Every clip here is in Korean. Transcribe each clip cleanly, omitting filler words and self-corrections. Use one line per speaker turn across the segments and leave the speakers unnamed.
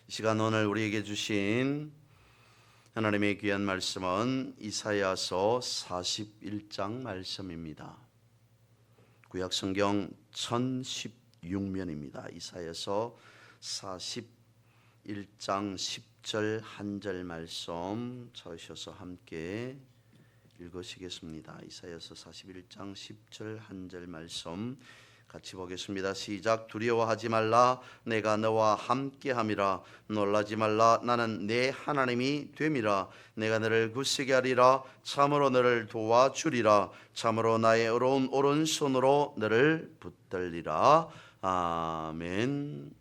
이 시간 오늘 우리에게 주신 하나님의 귀한 말씀은 이사야서 41장 말씀입니다. 구약 성경 1016면입니다. 이사야서 41장 10절 한 절 말씀 찾으셔서 함께 읽으시겠습니다. 이사야서 41장 10절 한 절 말씀 같이 보겠습니다. 시작. 두려워하지 말라. 내가 너와 함께함이라. 놀라지 말라. 나는 내 하나님이 됨이라. 내가 너를 굳세게 하리라. 참으로 너를 도와주리라. 참으로 나의 의로운 오른손으로 너를 붙들리라. 아멘.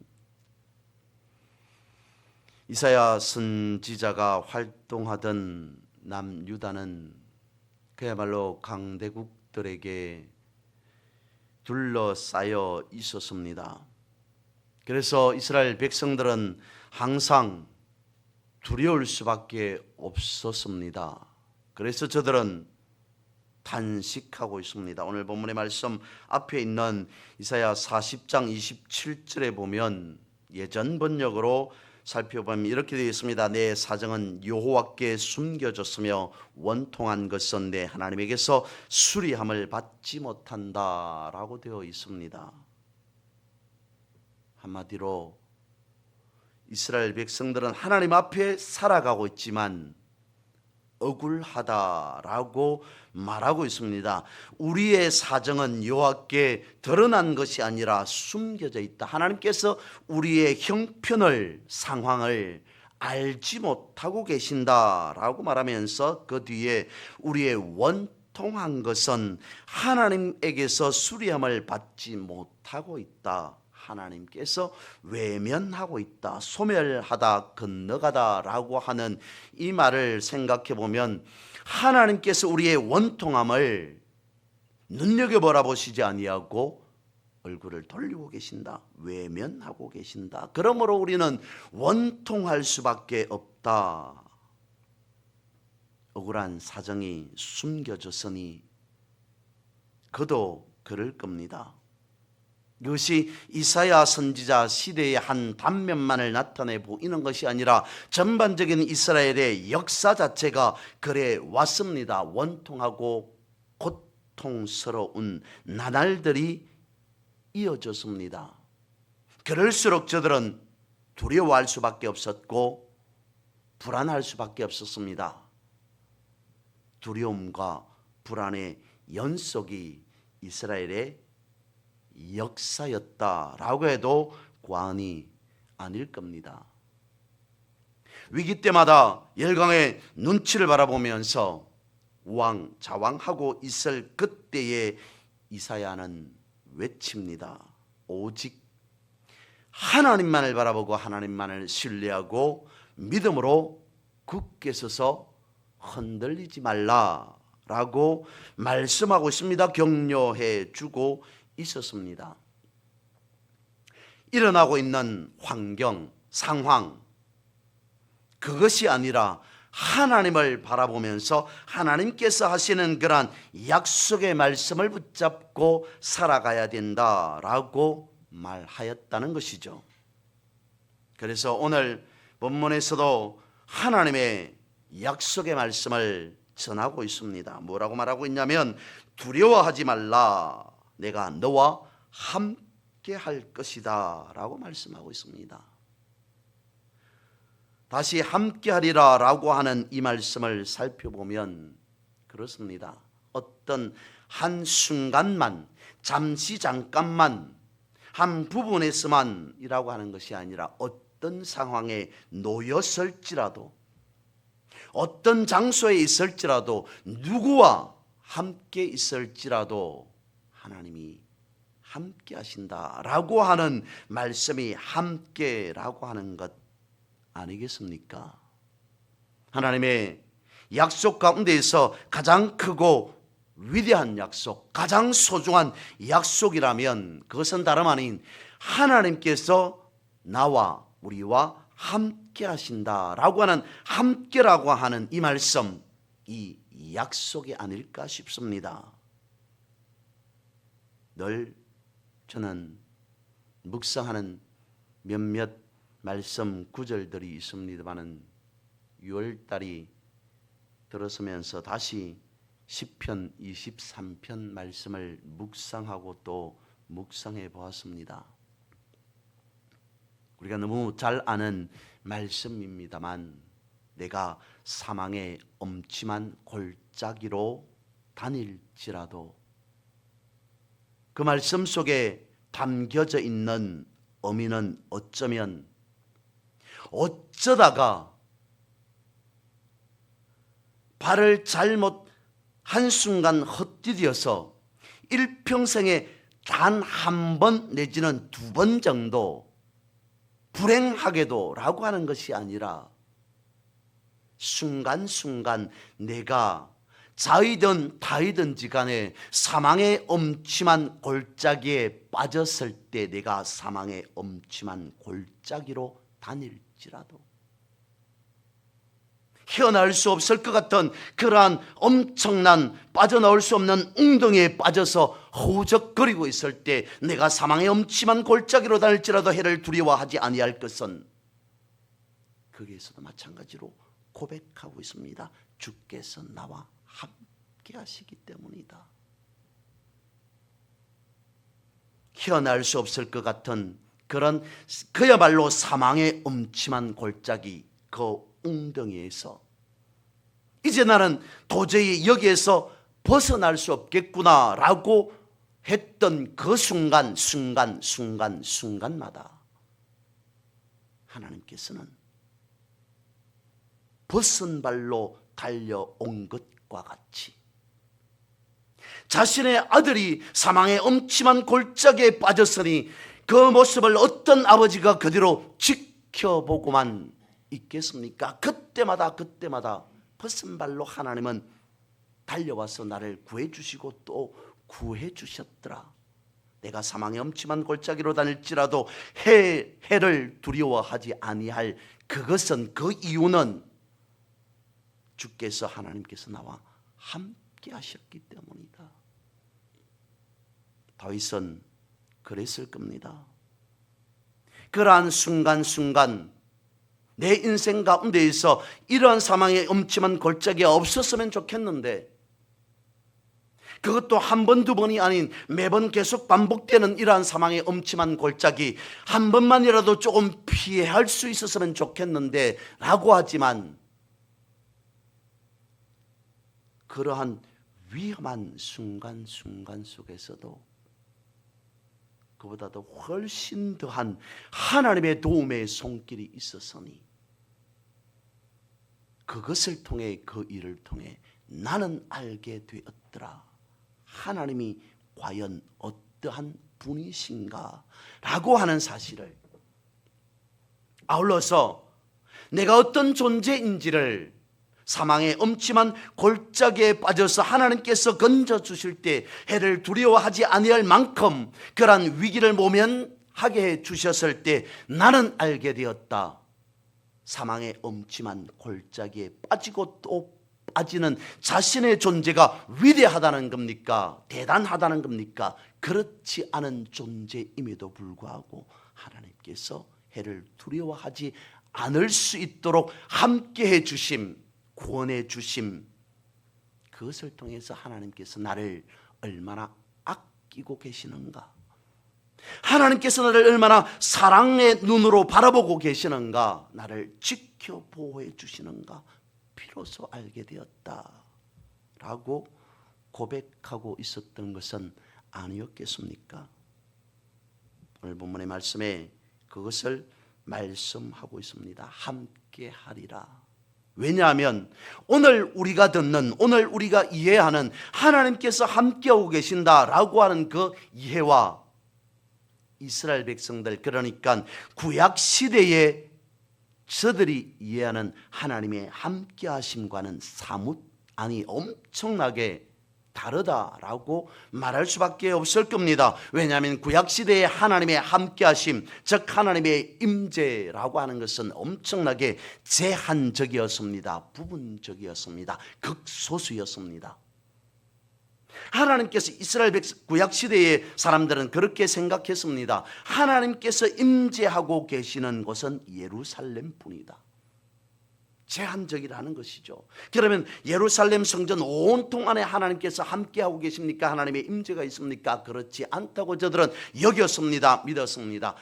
이사야 선지자가 활동하던 남유다는 그야말로 강대국들에게 둘러싸여 있었습니다. 그래서 이스라엘 백성들은 항상 두려울 수밖에 없었습니다. 그래서 저들은 탄식하고 있습니다. 오늘 본문의 말씀 앞에 있는 이사야 40장 27절에 보면 예전 번역으로 살펴보면 이렇게 되어 있습니다. 내 사정은 여호와께 숨겨졌으며 원통한 것은 내 하나님에게서 수리함을 받지 못한다 라고 되어 있습니다. 한마디로 이스라엘 백성들은 하나님 앞에 살아가고 있지만 억울하다라고 말하고 있습니다. 우리의 사정은 여호와께 드러난 것이 아니라 숨겨져 있다. 하나님께서 우리의 형편을, 상황을 알지 못하고 계신다라고 말하면서 그 뒤에 우리의 원통한 것은 하나님에게서 수리함을 받지 못하고 있다. 하나님께서 외면하고 있다, 소멸하다, 건너가다라고 하는 이 말을 생각해 보면 하나님께서 우리의 원통함을 눈여겨보라 보시지 아니하고 얼굴을 돌리고 계신다, 외면하고 계신다. 그러므로 우리는 원통할 수밖에 없다. 억울한 사정이 숨겨졌으니 그도 그럴 겁니다. 이것이 이사야 선지자 시대의 한 단면만을 나타내 보이는 것이 아니라 전반적인 이스라엘의 역사 자체가 그래 왔습니다. 원통하고 고통스러운 나날들이 이어졌습니다. 그럴수록 저들은 두려워할 수밖에 없었고 불안할 수밖에 없었습니다. 두려움과 불안의 연속이 이스라엘의 역사였다라고 해도 과언이 아닐 겁니다. 위기 때마다 열강의 눈치를 바라보면서 우왕좌왕하고 있을 그때에 이사야는 외칩니다. 오직 하나님만을 바라보고 하나님만을 신뢰하고 믿음으로 굳게 서서 흔들리지 말라라고 말씀하고 있습니다. 격려해 주고 있었습니다. 일어나고 있는 환경, 상황, 그것이 아니라 하나님을 바라보면서 하나님께서 하시는 그러한 약속의 말씀을 붙잡고 살아가야 된다라고 말하였다는 것이죠. 그래서 오늘 본문에서도 하나님의 약속의 말씀을 전하고 있습니다. 뭐라고 말하고 있냐면 두려워하지 말라. 내가 너와 함께 할 것이다 라고 말씀하고 있습니다. 다시 함께 하리라 라고 하는 이 말씀을 살펴보면 그렇습니다. 어떤 한순간만, 잠시 잠깐만, 한 부분에서만이라고 하는 것이 아니라 어떤 상황에 놓였을지라도, 어떤 장소에 있을지라도, 누구와 함께 있을지라도 하나님이 함께 하신다라고 하는 말씀이 함께라고 하는 것 아니겠습니까? 하나님의 약속 가운데에서 가장 크고 위대한 약속, 가장 소중한 약속이라면 그것은 다름 아닌 하나님께서 나와 우리와 함께 하신다라고 하는 함께라고 하는 이 말씀, 이 약속이 아닐까 싶습니다. 늘 저는 묵상하는 몇몇 말씀 구절들이 있습니다마는 6월달이 들어서면서 다시 시편 23편 말씀을 묵상하고 또 묵상해 보았습니다. 우리가 너무 잘 아는 말씀입니다만 내가 사망의 엄침한 골짜기로 다닐지라도 그 말씀 속에 담겨져 있는 의미는 어쩌다가 발을 잘못 한순간 헛디뎌서 일평생에 단 한 번 내지는 두 번 정도 불행하게도 라고 하는 것이 아니라 순간순간 내가 자이든 타이든지 간에 사망의 엄침한 골짜기에 빠졌을 때 내가 사망의 엄침한 골짜기로 다닐지라도 헤어나올 수 없을 것 같은 그러한 엄청난 빠져나올 수 없는 웅덩이에 빠져서 허우적거리고 있을 때 내가 사망의 엄침한 골짜기로 다닐지라도 해를 두려워하지 아니할 것은 거기에서도 마찬가지로 고백하고 있습니다. 주께서 나와 함께 하시기 때문이다. 헤어나올 수 없을 것 같은 그런 그야말로 사망의 엄침한 골짜기, 그 웅덩이에서 이제 나는 도저히 여기에서 벗어날 수 없겠구나라고 했던 그 순간마다 하나님께서는 벗은 발로 달려온 것과 같이 자신의 아들이 사망의 엄침한 골짜기에 빠졌으니 그 모습을 어떤 아버지가 그대로 지켜보고만 있겠습니까? 그때마다 벗은 발로 하나님은 달려와서 나를 구해주시고 또 구해주셨더라. 내가 사망의 엄침한 골짜기로 다닐지라도 해를 두려워하지 아니할 그것은, 그 이유는 주께서, 하나님께서 나와 함께 하셨기 때문이다. 다윗은 그랬을 겁니다. 그러한 순간순간 내 인생 가운데에서 이러한 사망의 엄침한 골짜기가 없었으면 좋겠는데, 그것도 한 번, 두 번이 아닌 매번 계속 반복되는 이러한 사망의 엄침한 골짜기 한 번만이라도 조금 피할 수 있었으면 좋겠는데 라고 하지만, 그러한 위험한 순간 속에서도 그보다도 훨씬 더한 하나님의 도움의 손길이 있었으니 그것을 통해, 그 일을 통해 나는 알게 되었더라. 하나님이 과연 어떠한 분이신가 라고 하는 사실을, 아울러서 내가 어떤 존재인지를 사망의 엄침한 골짜기에 빠져서 하나님께서 건져주실 때 해를 두려워하지 아니할 만큼 그러한 위기를 모면하게 해주셨을 때 나는 알게 되었다. 사망의 엄침한 골짜기에 빠지고 또 빠지는 자신의 존재가 위대하다는 겁니까? 대단하다는 겁니까? 그렇지 않은 존재임에도 불구하고 하나님께서 해를 두려워하지 않을 수 있도록 함께해 주심, 구원해 주심, 그것을 통해서 하나님께서 나를 얼마나 아끼고 계시는가, 하나님께서 나를 얼마나 사랑의 눈으로 바라보고 계시는가, 나를 지켜 보호해 주시는가 비로소 알게 되었다라고 고백하고 있었던 것은 아니었겠습니까? 오늘 본문의 말씀에 그것을 말씀하고 있습니다. 함께 하리라. 왜냐하면 오늘 우리가 듣는, 오늘 우리가 이해하는 하나님께서 함께하고 계신다라고 하는 그 이해와 이스라엘 백성들, 그러니까 구약 시대에 저들이 이해하는 하나님의 함께하심과는 엄청나게 다르다라고 말할 수밖에 없을 겁니다. 왜냐하면 구약시대의 하나님의 함께하심, 즉 하나님의 임재라고 하는 것은 엄청나게 제한적이었습니다. 부분적이었습니다. 극소수였습니다. 하나님께서 이스라엘 구약 시대의 사람들은 그렇게 생각했습니다. 하나님께서 임재하고 계시는 곳은 예루살렘뿐이다. 제한적이라는 것이죠. 그러면 예루살렘 성전 온통 안에 하나님께서 함께하고 계십니까? 하나님의 임재가 있습니까? 그렇지 않다고 저들은 여겼습니다. 믿었습니다.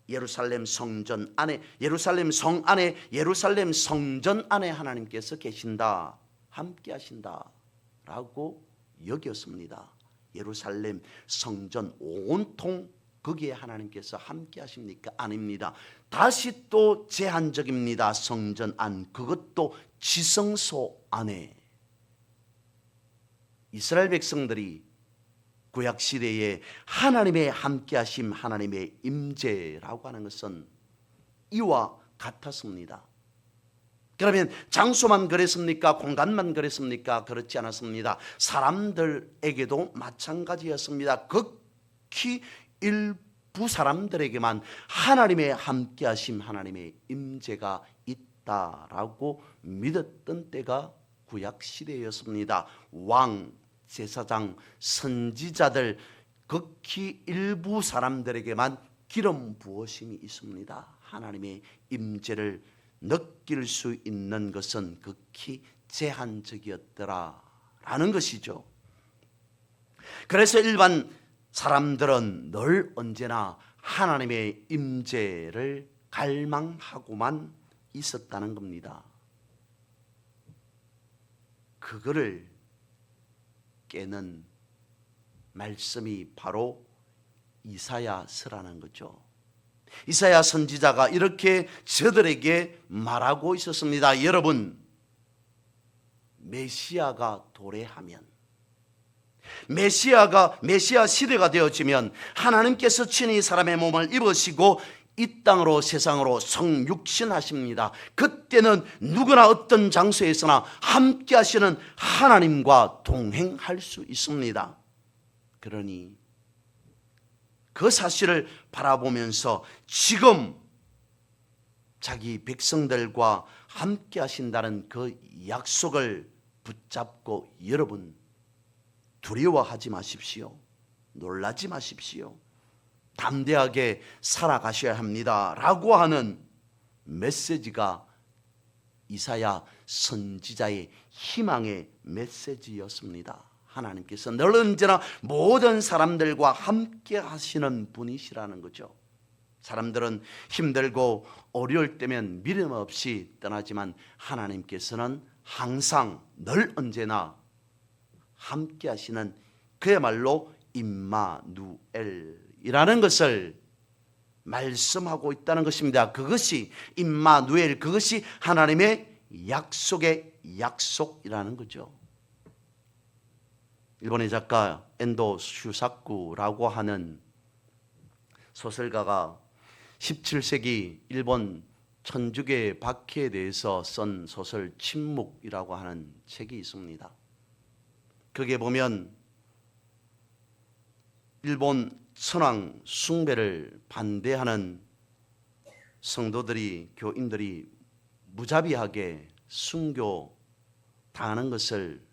예루살렘 성전 안에, 예루살렘 성 안에, 예루살렘 성전 안에 하나님께서 계신다, 함께 하신다 라고 여겼습니다. 예루살렘 성전 온통 거기에 하나님께서 함께 하십니까? 아닙니다. 다시 또 제한적입니다. 성전 안, 그것도 지성소 안에. 이스라엘 백성들이 구약시대에 하나님의 함께하심, 하나님의 임재라고 하는 것은 이와 같았습니다. 그러면 장소만 그랬습니까? 공간만 그랬습니까? 그렇지 않았습니다. 사람들에게도 마찬가지였습니다. 극히 일부 사람들에게만 하나님의 함께하심, 하나님의 임재가 있다라고 믿었던 때가 구약시대였습니다. 왕, 제사장, 선지자들 극히 일부 사람들에게만 기름 부으심이 있습니다. 하나님의 임재를 느낄 수 있는 것은 극히 제한적이었더라라는 것이죠. 그래서 일반 사람들은 늘 언제나 하나님의 임재를 갈망하고만 있었다는 겁니다. 그거를 깨는 말씀이 바로 이사야서라는 거죠. 이사야 선지자가 이렇게 저들에게 말하고 있었습니다. 여러분, 메시아가 도래하면, 메시아 시대가 되어지면 하나님께서 친히 사람의 몸을 입으시고 이 땅으로, 세상으로 성육신하십니다. 그때는 누구나 어떤 장소에서나 함께 하시는 하나님과 동행할 수 있습니다. 그러니 그 사실을 바라보면서 지금 자기 백성들과 함께 하신다는 그 약속을 붙잡고 여러분 두려워하지 마십시오. 놀라지 마십시오. 담대하게 살아가셔야 합니다 라고 하는 메시지가 이사야 선지자의 희망의 메시지였습니다. 하나님께서 늘 언제나 모든 사람들과 함께 하시는 분이시라는 거죠. 사람들은 힘들고 어려울 때면 미련 없이 떠나지만 하나님께서는 항상 늘 언제나 함께 하시는 그야말로 임마누엘이라는 것을 말씀하고 있다는 것입니다. 그것이 임마누엘, 그것이 하나님의 약속의 약속이라는 거죠. 일본의 작가 엔도 슈사쿠라고 하는 소설가가 17세기 일본 천주교 박해에 대해서 쓴 소설 침묵이라고 하는 책이 있습니다. 거기에 보면 일본 천황 숭배를 반대하는 성도들이, 교인들이 무자비하게 순교 당하는 것을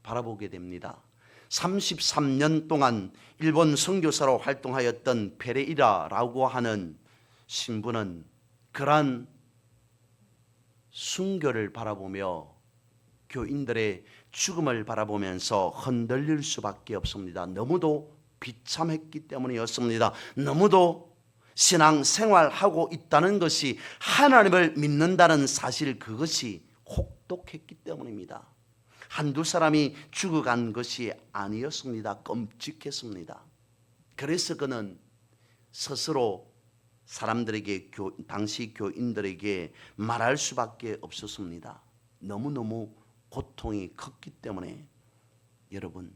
바라보게 됩니다. 33년 동안 일본 선교사로 활동하였던 페레이라라고 하는 신부는 그러한 순교를 바라보며 교인들의 죽음을 바라보면서 흔들릴 수밖에 없습니다. 너무도 비참했기 때문이었습니다. 너무도 신앙생활하고 있다는 것이, 하나님을 믿는다는 사실, 그것이 혹독했기 때문입니다. 한두 사람이 죽어간 것이 아니었습니다. 끔찍했습니다. 그래서 그는 스스로 사람들에게, 당시 교인들에게 말할 수밖에 없었습니다. 너무너무 고통이 컸기 때문에. 여러분,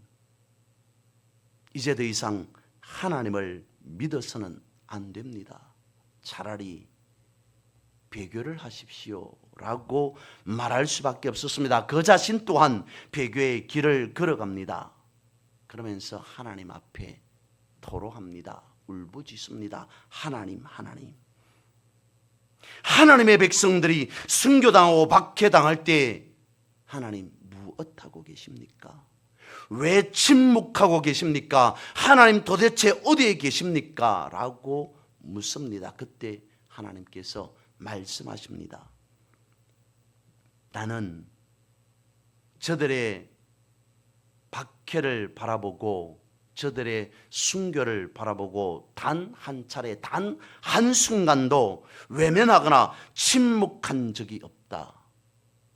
이제 더 이상 하나님을 믿어서는 안 됩니다. 차라리 배교를 하십시오 라고 말할 수밖에 없었습니다. 그 자신 또한 배교의 길을 걸어갑니다. 그러면서 하나님 앞에 토로합니다. 울부짖습니다. 하나님, 하나님의 백성들이 순교당하고 박해당할 때 하나님 무엇하고 계십니까? 왜 침묵하고 계십니까? 하나님 도대체 어디에 계십니까? 라고 묻습니다. 그때 하나님께서 말씀하십니다. 나는 저들의 박해를 바라보고 저들의 순교를 바라보고 단 한 차례, 단 한순간도 외면하거나 침묵한 적이 없다.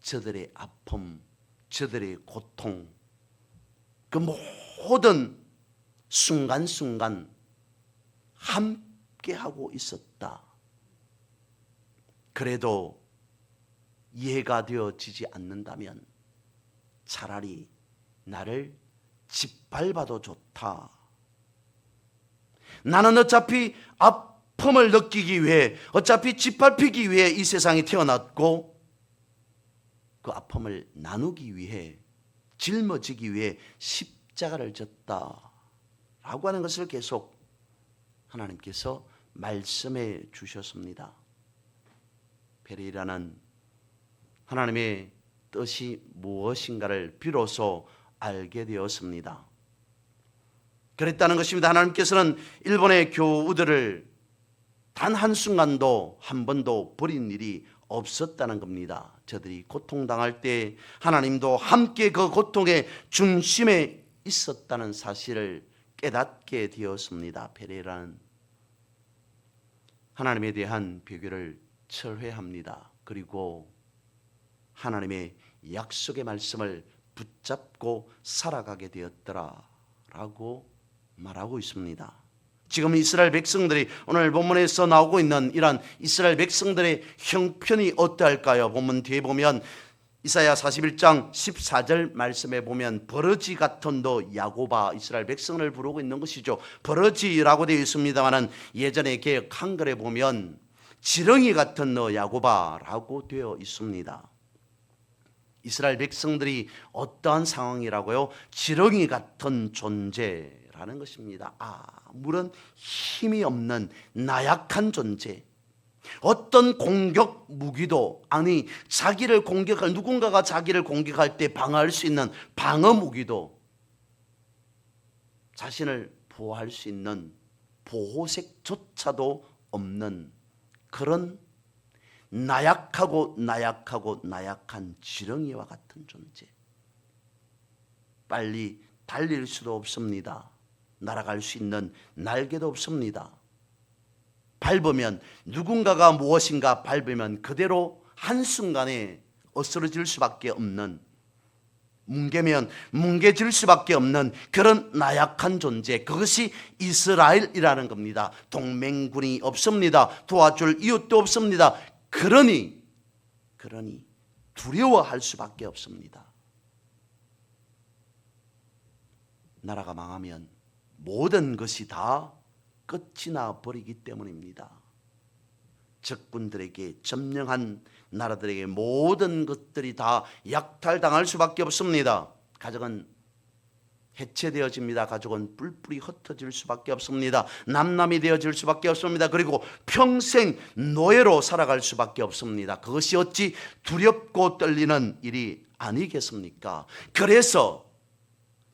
저들의 아픔, 저들의 고통, 그 모든 순간순간 함께하고 있었다. 그래도 이해가 되어지지 않는다면 차라리 나를 짓밟아도 좋다. 나는 어차피 아픔을 느끼기 위해, 어차피 짓밟히기 위해 이 세상에 태어났고 그 아픔을 나누기 위해, 짊어지기 위해 십자가를 졌다 라고 하는 것을 계속 하나님께서 말씀해 주셨습니다. 베레라는 하나님의 뜻이 무엇인가를 비로소 알게 되었습니다. 그랬다는 것입니다. 하나님께서는 일본의 교우들을 단 한순간도 한 번도 버린 일이 없었다는 겁니다. 저들이 고통당할 때 하나님도 함께 그 고통의 중심에 있었다는 사실을 깨닫게 되었습니다. 베레라는 하나님에 대한 배교를 철회합니다. 그리고 하나님의 약속의 말씀을 붙잡고 살아가게 되었더라라고 말하고 있습니다. 지금 이스라엘 백성들이 오늘 본문에서 나오고 있는 이러한 이스라엘 백성들의 형편이 어떠할까요? 본문 뒤에 보면 이사야 41장 14절 말씀에 보면 버러지 같은 너 야곱아, 이스라엘 백성을 부르고 있는 것이죠. 버러지라고 되어 있습니다만 예전에 개역 한글에 보면 지렁이 같은 너 야곱아라고 되어 있습니다. 이스라엘 백성들이 어떠한 상황이라고요? 지렁이 같은 존재라는 것입니다. 아무런 힘이 없는 나약한 존재. 어떤 공격 무기도, 아니 자기를 공격할, 누군가가 자기를 공격할 때 방어할 수 있는 방어 무기도, 자신을 보호할 수 있는 보호색조차도 없는 그런 나약하고 나약한 지렁이와 같은 존재. 빨리 달릴 수도 없습니다. 날아갈 수 있는 날개도 없습니다. 밟으면, 누군가가 무엇인가 밟으면 그대로 한순간에 어스러질 수밖에 없는, 뭉개면 뭉개질 수밖에 없는 그런 나약한 존재, 그것이 이스라엘이라는 겁니다. 동맹군이 없습니다. 도와줄 이웃도 없습니다. 그러니 두려워할 수밖에 없습니다. 나라가 망하면 모든 것이 다 끝이 나 버리기 때문입니다. 적군들에게, 점령한 나라들에게 모든 것들이 다 약탈당할 수밖에 없습니다. 가정은 해체되어집니다. 가족은 뿔뿔이 흩어질 수밖에 없습니다. 남남이 되어질 수밖에 없습니다. 그리고 평생 노예로 살아갈 수밖에 없습니다. 그것이 어찌 두렵고 떨리는 일이 아니겠습니까? 그래서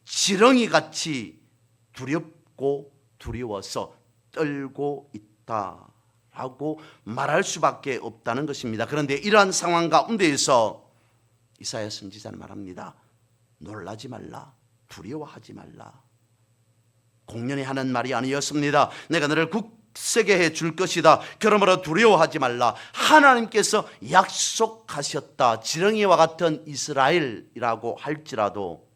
지렁이같이 두렵고 두려워서 떨고 있다라고 말할 수밖에 없다는 것입니다. 그런데 이러한 상황 가운데에서 이사야 선지자는 말합니다. 놀라지 말라. 두려워하지 말라. 공연히 하는 말이 아니었습니다. 내가 너를 굳세게 해줄 것이다. 그러므로 두려워하지 말라. 하나님께서 약속하셨다. 지렁이와 같은 이스라엘이라고 할지라도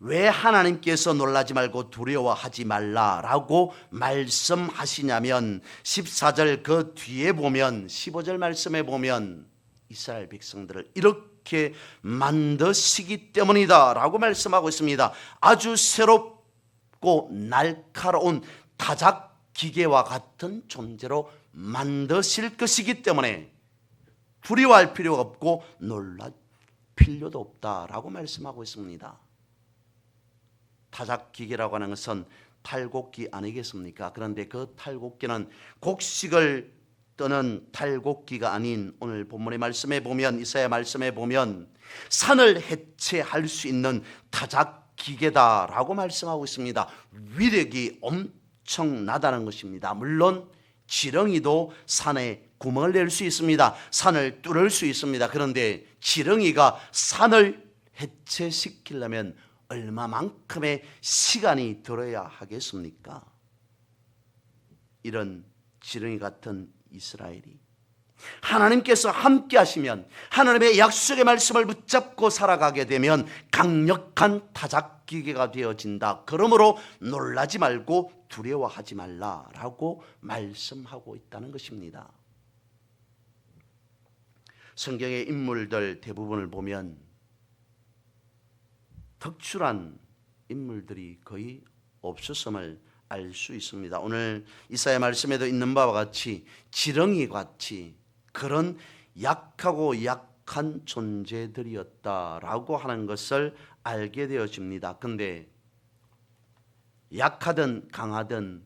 왜 하나님께서 놀라지 말고 두려워하지 말라라고 말씀하시냐면 14절 그 뒤에 보면 15절 말씀에 보면 이스라엘 백성들을 이렇게 만드시기 때문이다 라고 말씀하고 있습니다. 아주 새롭고 날카로운 타작기계와 같은 존재로 만드실 것이기 때문에 두려워할 필요가 없고 놀랄 필요도 없다라고 말씀하고 있습니다. 타작기계라고 하는 것은 탈곡기 아니겠습니까? 그런데 그 탈곡기는 곡식을 떠는 탈곡기가 아닌 오늘 본문의 말씀에 보면, 이사야 말씀에 보면 산을 해체할 수 있는 타작기계다라고 말씀하고 있습니다. 위력이 엄청나다는 것입니다. 물론 지렁이도 산에 구멍을 낼 수 있습니다. 산을 뚫을 수 있습니다. 그런데 지렁이가 산을 해체시키려면 얼마만큼의 시간이 들어야 하겠습니까? 이런 지렁이 같은 이스라엘이 하나님께서 함께 하시면, 하나님의 약속의 말씀을 붙잡고 살아가게 되면 강력한 타작기계가 되어진다. 그러므로 놀라지 말고 두려워하지 말라라고 말씀하고 있다는 것입니다. 성경의 인물들 대부분을 보면 특출한 인물들이 거의 없었음을 알 수 있습니다. 오늘 이사야 말씀에도 있는 바와 같이 지렁이 같이 그런 약하고 약한 존재들이었다라고 하는 것을 알게 되어집니다. 근데 약하든 강하든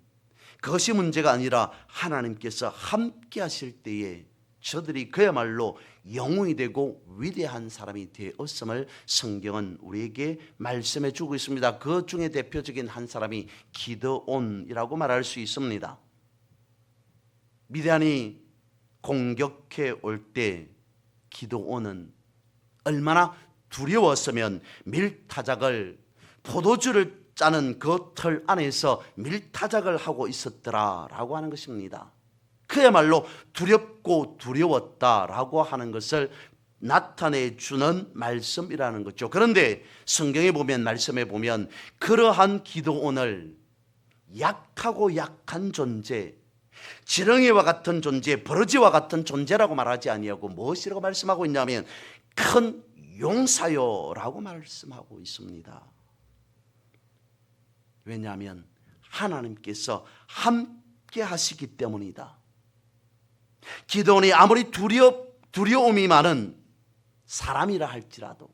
그것이 문제가 아니라 하나님께서 함께 하실 때에 저들이 그야말로 영웅이 되고 위대한 사람이 되었음을 성경은 우리에게 말씀해 주고 있습니다. 그 중에 대표적인 한 사람이 기드온이라고 말할 수 있습니다. 미디안이 공격해 올 때 기드온은 얼마나 두려웠으면 밀타작을, 포도주를 짜는 그 틀 안에서 밀타작을 하고 있었더라라고 하는 것입니다. 그야말로 두렵고 두려웠다라고 하는 것을 나타내 주는 말씀이라는 거죠. 그런데 성경에 보면, 말씀에 보면 그러한 기드온을 약하고 약한 존재, 지렁이와 같은 존재, 버러지와 같은 존재라고 말하지 아니하고 무엇이라고 말씀하고 있냐면 큰 용사요라고 말씀하고 있습니다. 왜냐하면 하나님께서 함께 하시기 때문이다. 기드온이 아무리 두려움이 많은 사람이라 할지라도,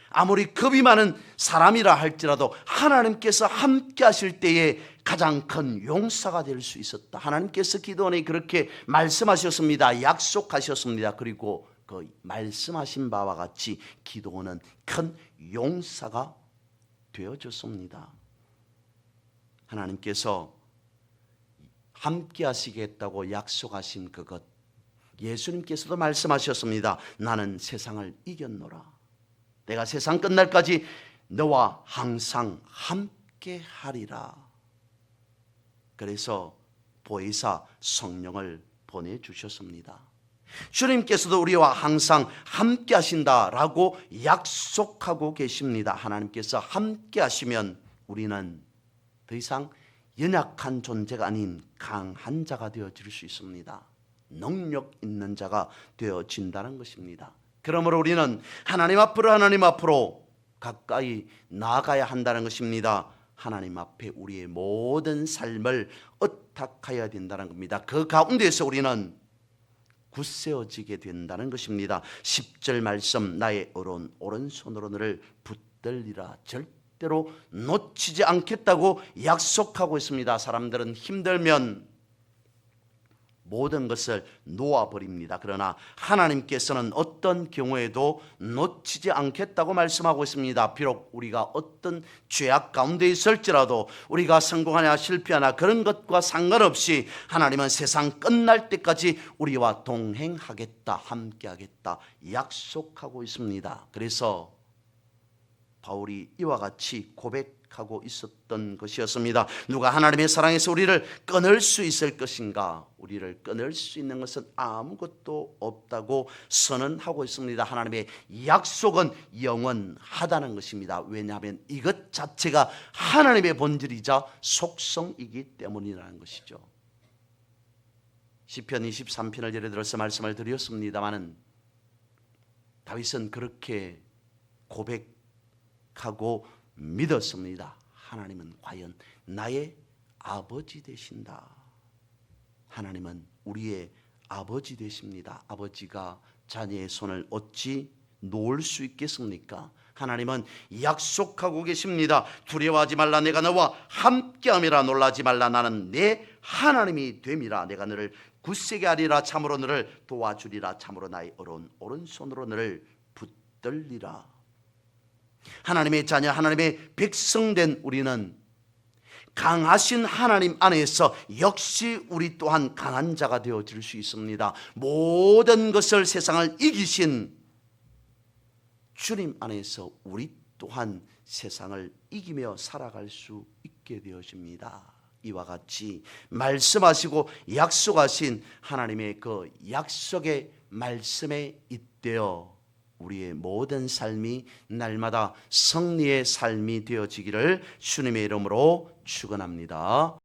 아무리 겁이 많은 사람이라 할지라도 하나님께서 함께 하실 때에 가장 큰 용사가 될 수 있었다. 하나님께서 기드온에게 그렇게 말씀하셨습니다. 약속하셨습니다. 그리고 그 말씀하신 바와 같이 기드온은 큰 용사가 되어졌습니다. 하나님께서 함께 하시겠다고 약속하신 그것, 예수님께서도 말씀하셨습니다. 나는 세상을 이겼노라. 내가 세상 끝날까지 너와 항상 함께 하리라. 그래서 보혜사 성령을 보내주셨습니다. 주님께서도 우리와 항상 함께 하신다라고 약속하고 계십니다. 하나님께서 함께 하시면 우리는 더 이상 연약한 존재가 아닌 강한 자가 되어질 수 있습니다. 능력 있는 자가 되어진다는 것입니다. 그러므로 우리는 하나님 앞으로 가까이 나아가야 한다는 것입니다. 하나님 앞에 우리의 모든 삶을 의탁하여야 된다는 겁니다. 그 가운데서 우리는 굳세어지게 된다는 것입니다. 10절 말씀, 나의 오른손으로 너를 붙들리라. 절대로 놓치지 않겠다고 약속하고 있습니다. 사람들은 힘들면 모든 것을 놓아버립니다. 그러나 하나님께서는 어떤 경우에도 놓치지 않겠다고 말씀하고 있습니다. 비록 우리가 어떤 죄악 가운데 있을지라도, 우리가 성공하냐 실패하나 그런 것과 상관없이 하나님은 세상 끝날 때까지 우리와 동행하겠다, 함께하겠다 약속하고 있습니다. 그래서 바울이 이와 같이 고백하고 있었던 것이었습니다. 누가 하나님의 사랑에서 우리를 끊을 수 있을 것인가? 우리를 끊을 수 있는 것은 아무것도 없다고 선언하고 있습니다. 하나님의 약속은 영원하다는 것입니다. 왜냐하면 이것 자체가 하나님의 본질이자 속성이기 때문이라는 것이죠. 시편 23편을 예를 들어서 말씀을 드렸습니다마는 다윗은 그렇게 고백하고 믿었습니다. 하나님은 과연 나의 아버지 되신다. 하나님은 우리의 아버지 되십니다. 아버지가 자녀의 손을 어찌 놓을 수 있겠습니까? 하나님은 약속하고 계십니다. 두려워하지 말라. 내가 너와 함께함이라. 놀라지 말라. 나는 내 하나님이 됨이라. 내가 너를 굳세게 하리라. 참으로 너를 도와주리라. 참으로 나의 어려운 오른손으로 너를 붙들리라. 하나님의 자녀, 하나님의 백성된 우리는 강하신 하나님 안에서 역시 우리 또한 강한 자가 되어질 수 있습니다. 모든 것을, 세상을 이기신 주님 안에서 우리 또한 세상을 이기며 살아갈 수 있게 되어집니다. 이와 같이 말씀하시고 약속하신 하나님의 그 약속의 말씀에 잇대어 우리의 모든 삶이 날마다 승리의 삶이 되어지기를 주님의 이름으로 축원합니다.